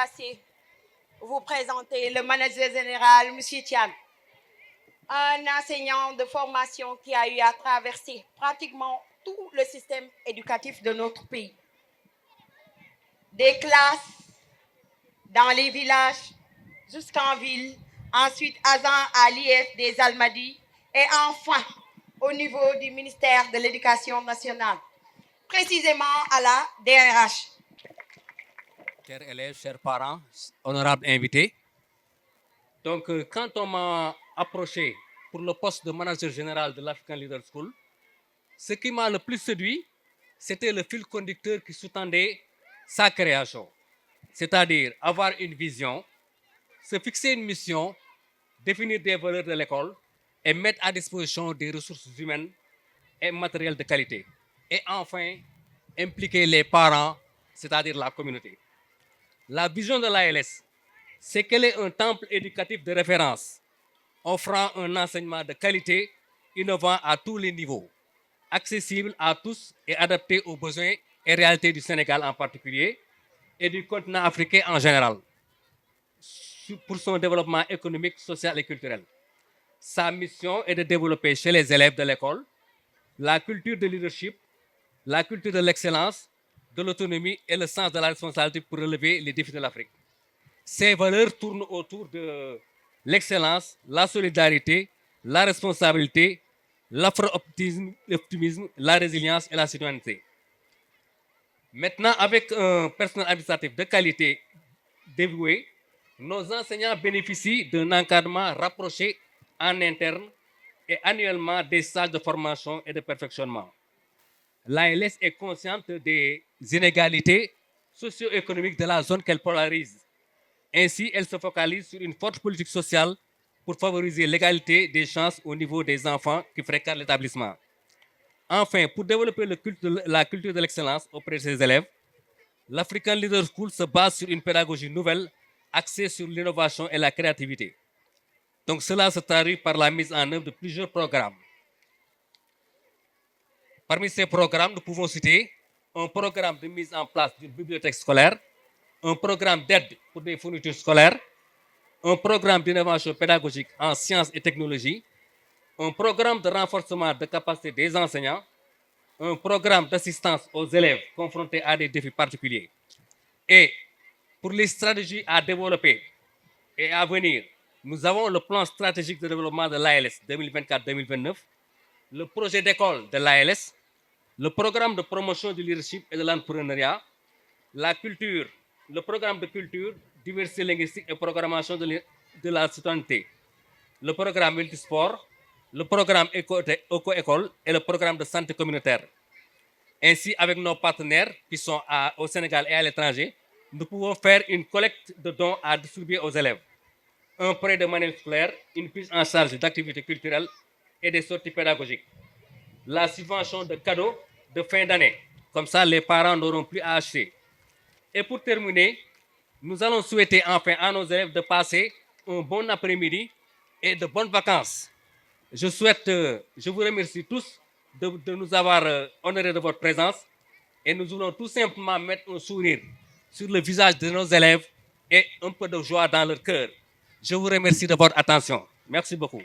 passer vous présenter le manager général, M. Tian, un enseignant de formation qui a eu à traverser pratiquement tout le système éducatif de notre pays. Des classes dans les villages jusqu'en ville, ensuite agent à l'IF des Almadies et enfin au niveau du ministère de l'Éducation nationale, précisément à la DRH. Chers élèves, chers parents, honorables invités. Donc, quand on m'a approché pour le poste de manager général de l'African Leader School, ce qui m'a le plus séduit, c'était le fil conducteur qui sous-tendait sa création. C'est-à-dire avoir une vision, se fixer une mission, définir des valeurs de l'école et mettre à disposition des ressources humaines et matérielles de qualité. Et enfin, impliquer les parents, c'est-à-dire la communauté. La vision de l'ALS, c'est qu'elle est un temple éducatif de référence, offrant un enseignement de qualité, innovant à tous les niveaux, accessible à tous et adapté aux besoins et réalités du Sénégal en particulier et du continent africain en général, pour son développement économique, social et culturel. Sa mission est de développer chez les élèves de l'école la culture de leadership, la culture de l'excellence, de l'autonomie et le sens de la responsabilité pour relever les défis de l'Afrique. Ces valeurs tournent autour de l'excellence, la solidarité, la responsabilité, l'optimisme, la résilience et la citoyenneté. Maintenant, avec un personnel administratif de qualité dévoué, nos enseignants bénéficient d'un encadrement rapproché en interne et annuellement des stages de formation et de perfectionnement. L'ALS est consciente des inégalités socio-économiques de la zone qu'elle polarise. Ainsi, elle se focalise sur une forte politique sociale pour favoriser l'égalité des chances au niveau des enfants qui fréquentent l'établissement. Enfin, pour développer la culture de l'excellence auprès de ses élèves, l'African Leader School se base sur une pédagogie nouvelle axée sur l'innovation et la créativité. Donc cela se traduit par la mise en œuvre de plusieurs programmes. Parmi ces programmes, nous pouvons citer un programme de mise en place d'une bibliothèque scolaire, un programme d'aide pour des fournitures scolaires, un programme d'innovation pédagogique en sciences et technologies, un programme de renforcement de capacité des enseignants, un programme d'assistance aux élèves confrontés à des défis particuliers. Et pour les stratégies à développer et à venir, nous avons le plan stratégique de développement de l'ALS 2024-2029, le projet d'école de l'ALS, le programme de promotion du leadership et de l'entrepreneuriat, la culture, le programme de culture, diversité linguistique et programmation de la citoyenneté, le programme multisport, le programme éco-école et le programme de santé communautaire. Ainsi, avec nos partenaires qui sont au Sénégal et à l'étranger, nous pouvons faire une collecte de dons à distribuer aux élèves, un prêt de manuel scolaire, une prise en charge d'activités culturelles et des sorties pédagogiques, la subvention de cadeaux de fin d'année. Comme ça, les parents n'auront plus à acheter. Et pour terminer, nous allons souhaiter enfin à nos élèves de passer un bon après-midi et de bonnes vacances. Je vous remercie tous de nous avoir honorés de votre présence et nous voulons tout simplement mettre un sourire sur le visage de nos élèves et un peu de joie dans leur cœur. Je vous remercie de votre attention. Merci beaucoup.